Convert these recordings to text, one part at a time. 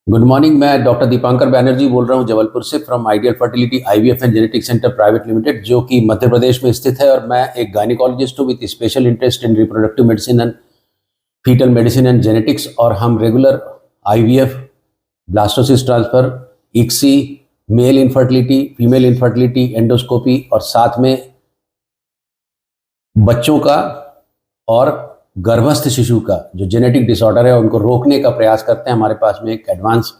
Good morning. मैं doctor Dipankar Banerjee बोल रहा हूं जबलपुर से from ideal fertility IVF and genetic centre private limited, जो कि मध्य प्रदेश में स्थित है। और मैं एक गायनिकोलॉजिस्ट हूं with special interest in reproductive medicine and fetal medicine and genetics. और हम regular IVF, blastocyst transfer, ICSI, male infertility, female infertility, endoscopy और साथ में बच्चों का और गर्भस्थ शिशु का जो जेनेटिक डिसऑर्डर है उनको रोकने का प्रयास करते हैं। हमारे पास में एक एडवांस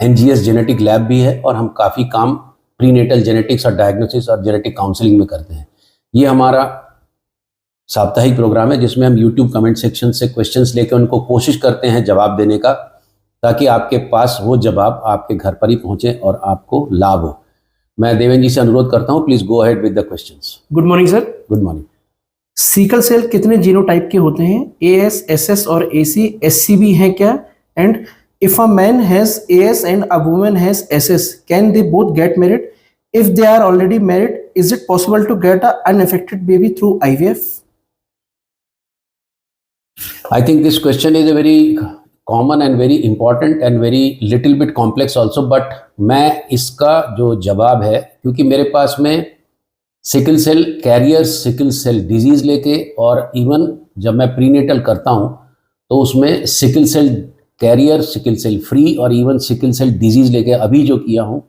एनजीएस जेनेटिक लैब भी है और हम काफ़ी काम प्रीनेटल जेनेटिक्स और डायग्नोसिस और जेनेटिक काउंसलिंग में करते हैं। ये हमारा साप्ताहिक प्रोग्राम है जिसमें हम यूट्यूब कमेंट सेक्शन से क्वेश्चंस लेकर उनको कोशिश करते हैं जवाब देने का, ताकि आपके पास वो जवाब आपके घर पर ही पहुंचे और आपको लाभ हो। मैं देवेंद्र जी से अनुरोध करता हूं, please go ahead with the questions. Good morning sir. Good morning. Sickle cell कितने जीनोटाइप के होते हैं? एएस, एसएस और एसी, एससी भी हैं क्या? And if a man has AS and a woman has SS, can they both get married? If they are already married, is it possible to get a unaffected baby through IVF? I think this question is a very common and very important and very little bit complex also, but मैं इसका जो जवाब है, क्योंकि मेरे पास में sickle cell carriers, sickle cell disease लेके और इवन जब मैं प्रीनेटल करता हूँ तो उसमें sickle cell carrier, sickle cell free और इवन सिकल सेल डिजीज लेके अभी जो किया हूँ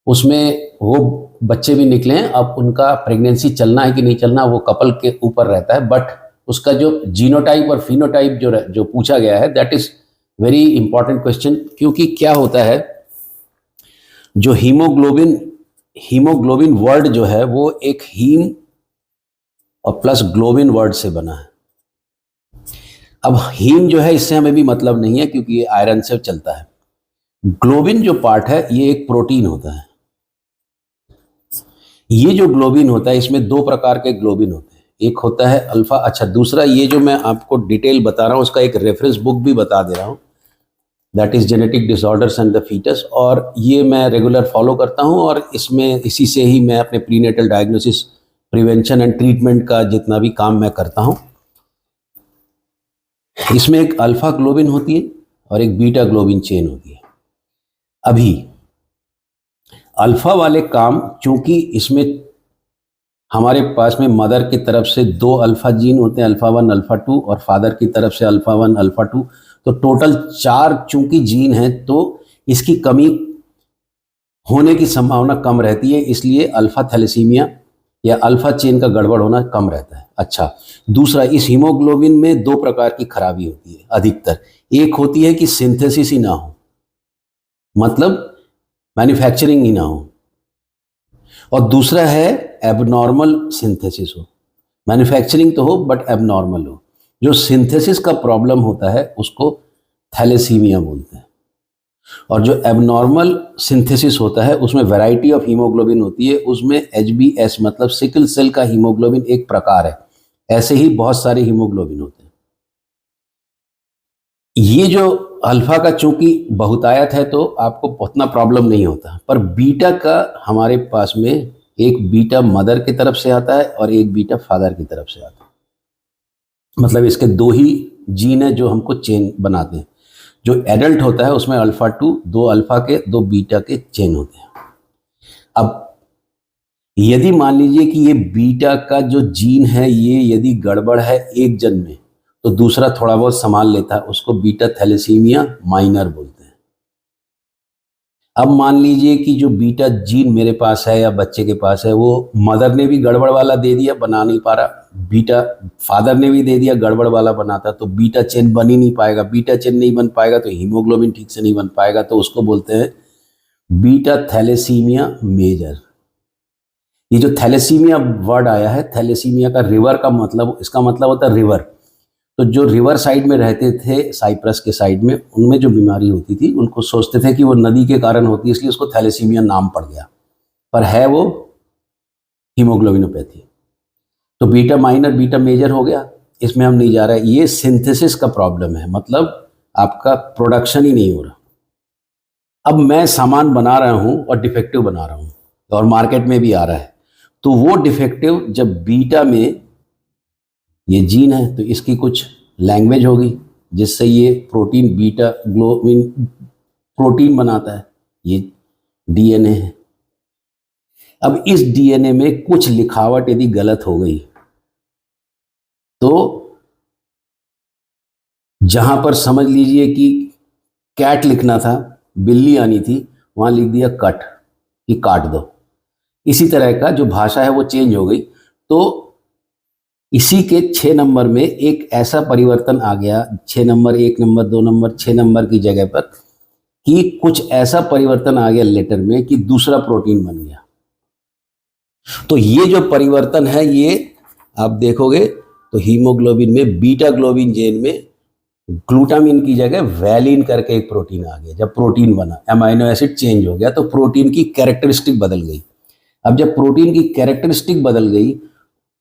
उसमें वो बच्चे भी निकले हैं। अब उनका प्रेगनेंसी चलना है कि नहीं चलना वो कपल के ऊपर रहता है, बट उसका जो जीनोटाइप और फिनोटाइप जो पूछा गया है, that is very important question. क्योंकि क्या होता है, जो हीमोग्लोबिन वर्ड जो है वो एक हीम और प्लस ग्लोबिन वर्ड से बना है। अब हीम जो है इससे हमें भी मतलब नहीं है क्योंकि ये आयरन से चलता है। ग्लोबिन जो पार्ट है ये एक प्रोटीन होता है। ये जो ग्लोबिन होता है इसमें दो प्रकार के ग्लोबिन होते हैं, एक होता है अल्फा। अच्छा, दूसरा ये जो मैं आपको डिटेल बता रहा हूँ उसका एक रेफरेंस बुक भी बता दे रहा हूँ, that is genetic disorders and the fetus. और ये मैं रेगुलर फॉलो करता हूँ और इसमें इसी से ही मैं अपने prenatal diagnosis, prevention and treatment का जितना भी काम मैं करता हूँ। इसमें एक अल्फा ग्लोबिन होती है और एक बीटा ग्लोबिन चेन होती है। अभी अल्फा वाले काम, चूंकि इसमें हमारे पास में मदर की तरफ से दो अल्फा जीन होते हैं, अल्फा 1 अल्फा 2, और फादर की तरफ से अल्फा 1 अल्फा 2, तो टोटल 4 चूंकि जीन हैं तो इसकी कमी होने की संभावना कम रहती है, इसलिए अल्फा थैलेसीमिया या अल्फा चेन का गड़बड़ होना कम रहता है। अच्छा, दूसरा, इस हीमोग्लोबिन में दो प्रकार की खराबी होती है अधिकतर। एक होती है कि सिंथेसिस ही ना हो, मतलब मैन्युफैक्चरिंग ही ना हो, और दूसरा है एबनॉर्मल सिंथेसिस हो। मैन्युफैक्चरिंग तो हो बट एबनॉर्मल हो। जो सिंथेसिस का प्रॉब्लम होता है उसको थैलेसीमिया बोलते हैं, और जो एबनॉर्मल सिंथेसिस होता है उसमें वैरायटी ऑफ हीमोग्लोबिन होती है। उसमें एचबीएस मतलब सिकल सेल का हीमोग्लोबिन एक प्रकार है, ऐसे ही बहुत सारे हीमोग्लोबिन होते हैं। ये जो अल्फा का चूंकि बहुतायत है तो आपको उतना प्रॉब्लम नहीं होता, पर बीटा का हमारे पास में एक बीटा मदर की तरफ से आता है और एक बीटा फादर की तरफ से आता है। मतलब इसके दो ही जीन है जो हमको चेन बनाते हैं। जो एडल्ट होता है उसमें अल्फा 2, दो अल्फा के दो बीटा के चेन होते हैं। अब यदि मान लीजिए कि ये बीटा का जो जीन है ये यदि गड़बड़ है एक जन में, तो दूसरा थोड़ा बहुत संभाल लेता है, उसको बीटा थैलेसीमिया माइनर बोलते हैं। अब मान लीजिए कि जो बीटा जीन मेरे पास है या बच्चे के पास है वो मदर ने भी गड़बड़ वाला दे दिया, बना नहीं पा रहा, बीटा फादर ने भी दे दिया, गड़बड़ वाला बनाता, तो बीटा चेन बन ही नहीं पाएगा। बीटा चेन नहीं बन पाएगा तो हीमोग्लोबिन ठीक से नहीं बन पाएगा, तो उसको बोलते हैं बीटा थैलेसीमिया मेजर। ये जो थैलेसीमिया वर्ड आया है, थैलेसीमिया का रिवर का मतलब, इसका मतलब होता है रिवर। तो जो रिवर साइड में रहते थे, साइप्रस के साइड में, उनमें जो बीमारी होती थी उनको सोचते थे कि वो नदी के कारण होती है, इसलिए उसको थैलेसीमिया नाम पड़ गया, पर है वो हीमोग्लोबिनोपैथी। तो बीटा माइनर बीटा मेजर हो गया, इसमें हम नहीं जा रहे। ये सिंथेसिस का प्रॉब्लम है, मतलब आपका प्रोडक्शन ही नहीं हो रहा। अब मैं सामान बना रहा हूँ और डिफेक्टिव बना रहा हूँ और मार्केट में भी आ रहा है, तो वो डिफेक्टिव जब बीटा में ये जीन है तो इसकी कुछ लैंग्वेज होगी जिससे ये प्रोटीन बीटा ग्लोबिन प्रोटीन बनाता है, ये डीएनए है। अब इस डीएनए में कुछ लिखावट यदि गलत हो गई तो जहां पर समझ लीजिए कि कैट लिखना था, बिल्ली आनी थी, वहां लिख दिया कट, कि काट दो। इसी तरह का जो भाषा है वो चेंज हो गई। तो इसी के 6 नंबर में एक ऐसा परिवर्तन आ गया, 6 नंबर, 1 नंबर, 2 नंबर, 6 नंबर की जगह पर, कि कुछ ऐसा परिवर्तन आ गया लेटर में कि दूसरा प्रोटीन बन गया। तो ये जो परिवर्तन है, ये आप देखोगे तो हीमोग्लोबिन में, बीटा ग्लोबिन जेन में ग्लूटामिन की जगह वैलिन करके एक प्रोटीन आ गया। जब प्रोटीन बना, अमाइनो एसिड चेंज हो गया, तो प्रोटीन की कैरेक्टरिस्टिक बदल गई। अब जब प्रोटीन की कैरेक्टरिस्टिक बदल गई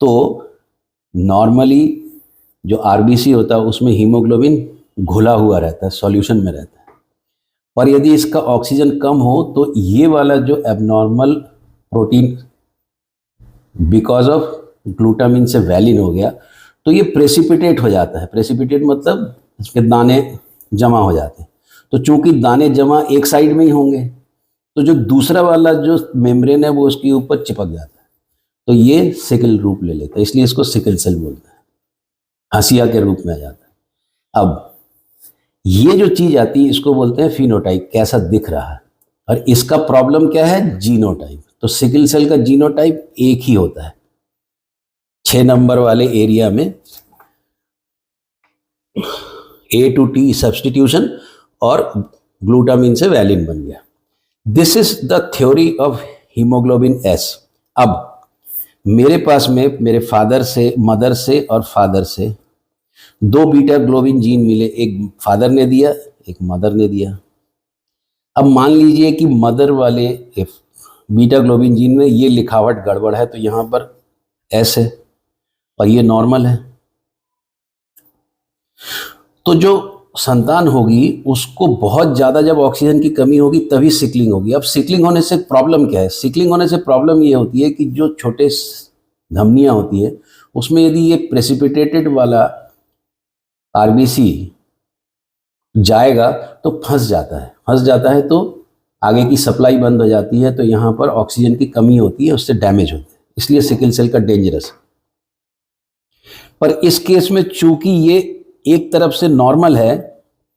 तो नॉर्मली जो आरबीसी होता है उसमें हीमोग्लोबिन घुला हुआ रहता है, सॉल्यूशन में रहता है। पर यदि इसका ऑक्सीजन कम हो तो ये वाला जो abnormal protein because of glutamine से वैलिन हो गया, तो ये प्रेसिपिटेट हो जाता है। प्रेसिपिटेट मतलब इसके दाने जमा हो जाते हैं। तो चूंकि दाने जमा एक साइड में ही होंगे, तो जो दूसरा वाला जो मेम्ब्रेन है वो उसके ऊपर चिपक जाता है, तो ये सिकल रूप ले लेता है, इसलिए इसको सिकल सेल बोलते हैं, हंसिया के रूप में आ जाता है। अब ये जो चीज आती है इसको बोलते हैं फिनोटाइप, कैसा दिख रहा है। और इसका प्रॉब्लम क्या है? जीनोटाइप। तो सिकल सेल का जीनोटाइप एक ही होता है, 6 नंबर वाले एरिया में A to T सब्सटीट्यूशन और ग्लूटामिन से वैलिन बन गया। This is the theory of haemoglobin S। अब मेरे पास में मेरे फादर से, मदर से और फादर से 2 बीटा ग्लोबिन जीन मिले, एक फादर ने दिया, एक मदर ने दिया। अब मान लीजिए कि मदर वाले बीटा ग्लोबिन जीन में ये लिखावट गड़बड़ है, तो यहाँ पर S है और ये नॉर्मल है। तो जो संतान होगी उसको बहुत ज़्यादा जब ऑक्सीजन की कमी होगी तभी सिकलिंग होगी। अब सिकलिंग होने से प्रॉब्लम क्या है? सिकलिंग होने से प्रॉब्लम ये होती है कि जो छोटे धमनियाँ होती है उसमें यदि ये प्रेसिपिटेटेड वाला आरबीसी जाएगा तो फंस जाता है तो आगे की सप्लाई बंद हो जाती है, तो यहाँ पर ऑक्सीजन की कमी होती है, उससे डैमेज होता है। इसलिए सिकल सेल का डेंजरस है। पर इस केस में चूंकि ये एक तरफ से नॉर्मल है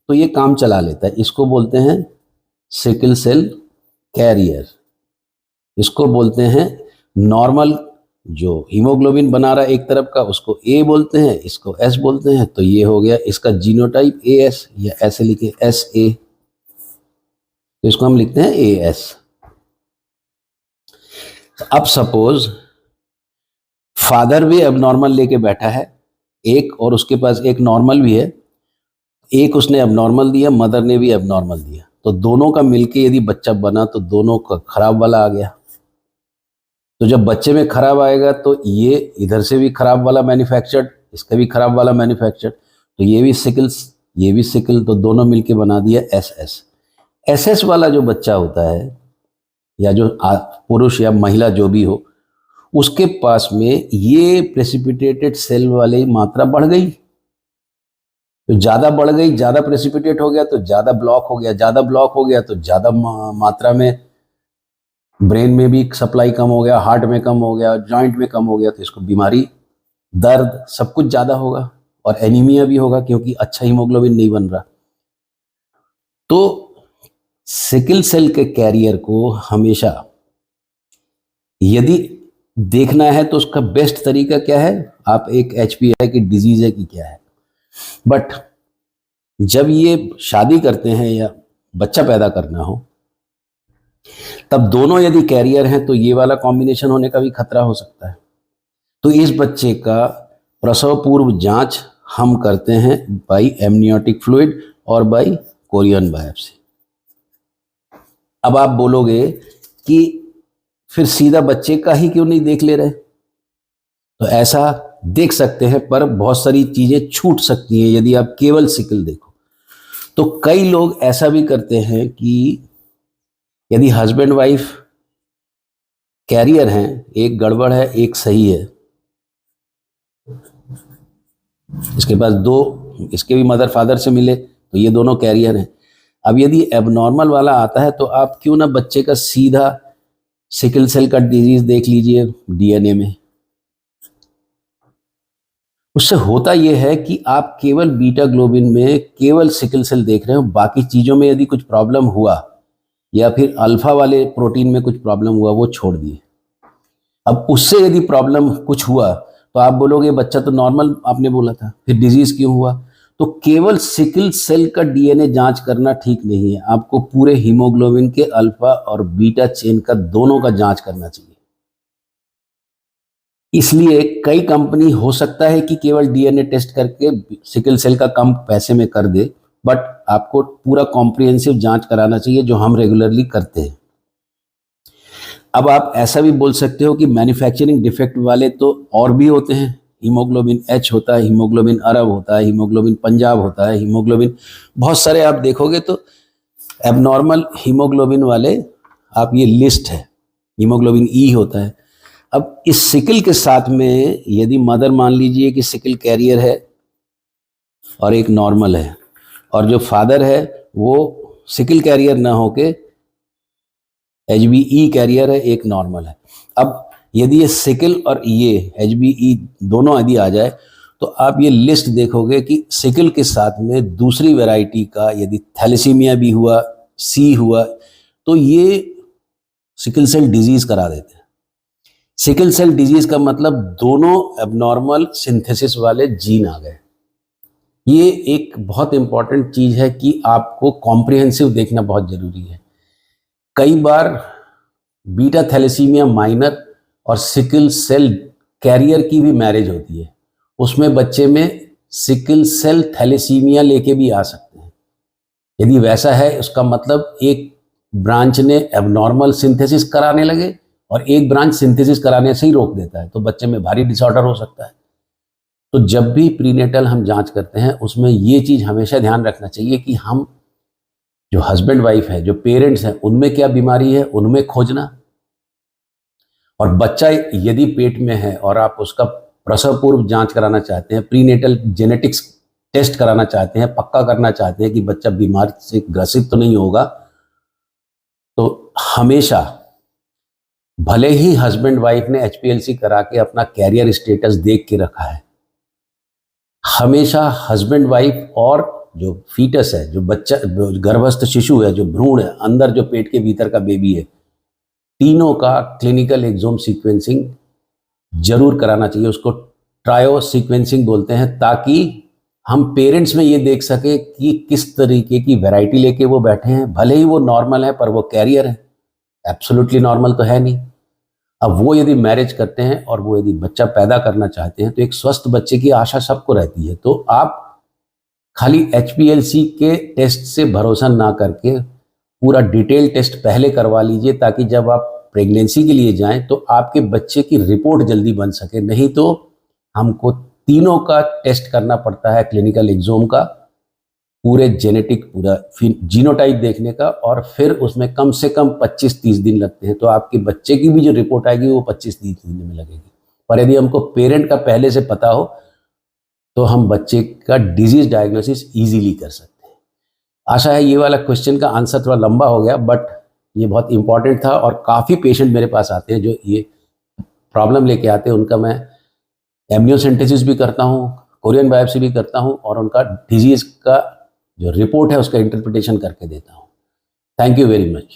तो ये काम चला लेता है। इसको बोलते हैं सिकल सेल कैरियर। इसको बोलते हैं नॉर्मल, जो हीमोग्लोबिन बना रहा है एक तरफ का उसको A बोलते हैं, इसको S बोलते हैं। तो ये हो गया इसका जीनोटाइप AS, या ऐसे लिखे SA, तो इसको हम लिखते हैं AS। अब सपोज फादर भी एबनॉर्मल लेके बैठा है एक, और उसके पास एक नॉर्मल भी है, एक उसने एबनॉर्मल दिया, मदर ने भी एबनॉर्मल दिया, तो दोनों का मिलके यदि बच्चा बना तो दोनों का खराब वाला आ गया। तो जब बच्चे में खराब आएगा तो ये इधर से भी खराब वाला मैन्युफैक्चर्ड, इसका भी खराब वाला मैन्युफैक्चर्ड, तो ये भी सिकल्स, ये भी सिकल, तो दोनों मिलके बना दिया SS। SS वाला जो बच्चा होता है, या जो पुरुष या महिला जो भी हो, उसके पास में ये प्रेसिपिटेटेड सेल वाली मात्रा बढ़ गई, तो ज़्यादा बढ़ गई, ज़्यादा प्रेसिपिटेट हो गया तो ज़्यादा ब्लॉक हो गया, ज़्यादा ब्लॉक हो गया तो ज़्यादा मात्रा में ब्रेन में भी सप्लाई कम हो गया, हार्ट में कम हो गया, जॉइंट में कम हो गया, तो इसको बीमारी, दर्द, सब कुछ ज़्यादा होगा और एनीमिया भी होगा क्योंकि अच्छा हीमोग्लोबिन नहीं बन रहा। तो सिकल सेल के कैरियर को हमेशा यदि देखना है तो उसका बेस्ट तरीका क्या है? आप एक HPI की डिजीज है कि क्या है, बट जब ये शादी करते हैं या बच्चा पैदा करना हो तब दोनों यदि कैरियर हैं तो ये वाला कॉम्बिनेशन होने का भी खतरा हो सकता है। तो इस बच्चे का प्रसव पूर्व जांच हम करते हैं बाई एमनियोटिक फ्लूइड और बाई कोरियन बायोप्सी। अब आप बोलोगे कि फिर सीधा बच्चे का ही क्यों नहीं देख ले रहे? तो ऐसा देख सकते हैं, पर बहुत सारी चीजें छूट सकती हैं यदि आप केवल सिकल देखो। तो कई लोग ऐसा भी करते हैं कि यदि हस्बैंड वाइफ कैरियर हैं, एक गड़बड़ है एक सही है, इसके पास 2, इसके भी मदर फादर से मिले तो ये दोनों कैरियर हैं। अब यदि एबनॉर्मल वाला आता है तो आप क्यों ना बच्चे का सीधा सिकल सेल का डिजीज देख लीजिए डीएनए में। उससे होता यह है कि आप केवल बीटा ग्लोबिन में केवल सिकल सेल देख रहे हो, बाकी चीज़ों में यदि कुछ प्रॉब्लम हुआ या फिर अल्फा वाले प्रोटीन में कुछ प्रॉब्लम हुआ वो छोड़ दिए। अब उससे यदि प्रॉब्लम कुछ हुआ तो आप बोलोगे बच्चा तो नॉर्मल आपने बोला था, फिर डिजीज क्यों हुआ? तो केवल सिकल सेल का डीएनए जांच करना ठीक नहीं है, आपको पूरे हीमोग्लोबिन के अल्फा और बीटा चेन का दोनों का जांच करना चाहिए। इसलिए कई कंपनी हो सकता है कि केवल डीएनए टेस्ट करके सिकल सेल का कम पैसे में कर दे, बट आपको पूरा कॉम्प्रिहेंसिव जांच कराना चाहिए जो हम रेगुलरली करते हैं। अब आप ऐसा भी बोल सकते हो कि मैन्युफैक्चरिंग डिफेक्ट वाले तो और भी होते हैं, हीमोग्लोबिन एच होता है, हीमोग्लोबिन अरब होता है, हीमोग्लोबिन पंजाब होता है, हीमोग्लोबिन बहुत सारे आप देखोगे तो एबनॉर्मल हीमोग्लोबिन वाले आप ये लिस्ट है, हीमोग्लोबिन ई होता है। अब इस सिकल के साथ में यदि मदर मान लीजिए कि सिकल कैरियर है और एक नॉर्मल है, और जो फादर है वो सिकल कैरियर ना होके HBE कैरियर है, एक नॉर्मल है। अब यदि ये सिकल और ये HBE दोनों यदि आ जाए तो आप ये लिस्ट देखोगे कि सिकल के साथ में दूसरी वैरायटी का यदि थैलेसीमिया भी हुआ, सी हुआ, तो ये सिकल सेल डिजीज करा देते हैं। सिकल सेल डिजीज का मतलब दोनों एबनॉर्मल सिंथेसिस वाले जीन आ गए। ये एक बहुत इंपॉर्टेंट चीज है कि आपको कॉम्प्रिहेंसिव देखना बहुत जरूरी है। कई बार बीटा थैलेसीमिया माइनर और सिकल सेल कैरियर की भी मैरिज होती है, उसमें बच्चे में सिकल सेल थैलेसीमिया लेके भी आ सकते हैं। यदि वैसा है उसका मतलब एक ब्रांच ने एबनॉर्मल सिंथेसिस कराने लगे और एक ब्रांच सिंथेसिस कराने से ही रोक देता है, तो बच्चे में भारी डिसऑर्डर हो सकता है। तो जब भी प्रीनेटल हम जांच करते हैं उसमें ये चीज़ हमेशा ध्यान रखना चाहिए कि हम जो हस्बैंड वाइफ है, जो पेरेंट्स हैं, उनमें क्या बीमारी है उनमें खोजना, और बच्चा यदि पेट में है और आप उसका प्रसव पूर्व जांच कराना चाहते हैं, प्रीनेटल जेनेटिक्स टेस्ट कराना चाहते हैं, पक्का करना चाहते हैं कि बच्चा बीमारी से ग्रसित तो नहीं होगा, तो हमेशा भले ही हस्बैंड वाइफ ने HPLC करा के अपना कैरियर स्टेटस देख के रखा है, हमेशा हस्बैंड वाइफ और जो फीटस है, जो बच्चा, गर्भस्थ शिशु है, जो भ्रूण है, अंदर जो पेट के भीतर का बेबी है, तीनों का क्लिनिकल एक्सोम सीक्वेंसिंग जरूर कराना चाहिए। उसको ट्रायो सीक्वेंसिंग बोलते हैं, ताकि हम पेरेंट्स में ये देख सके कि किस तरीके की वैरायटी लेके वो बैठे हैं। भले ही वो नॉर्मल है पर वो कैरियर है, एब्सोल्युटली नॉर्मल तो है नहीं। अब वो यदि मैरिज करते हैं और वो यदि बच्चा पैदा करना चाहते हैं तो एक स्वस्थ बच्चे की आशा सबको रहती है। तो आप खाली HPLC के टेस्ट से भरोसा ना करके पूरा डिटेल टेस्ट पहले करवा लीजिए, ताकि जब आप प्रेगनेंसी के लिए जाएं तो आपके बच्चे की रिपोर्ट जल्दी बन सके। नहीं तो हमको तीनों का टेस्ट करना पड़ता है, क्लिनिकल एग्जोम का, पूरे जेनेटिक, पूरा जीनोटाइप देखने का, और फिर उसमें कम से कम 25-30 दिन लगते हैं। तो आपके बच्चे की भी जो रिपोर्ट आएगी वो 25-30 दिन में लगेगी। पर यदि हमको पेरेंट का पहले से पता हो तो हम बच्चे का डिजीज डायग्नोसिस इजीली कर सकते हैं। आशा है ये वाला क्वेश्चन का आंसर थोड़ा लंबा हो गया, बट ये बहुत इंपॉर्टेंट था, और काफ़ी पेशेंट मेरे पास आते हैं जो ये प्रॉब्लम लेके आते हैं। उनका मैं एम्नियोसेंटेसिस भी करता हूँ, कोरियन बायोप्सी भी करता हूँ, और उनका डिजीज का जो रिपोर्ट है उसका इंटरप्रिटेशन करके देता हूँ। Thank you very much.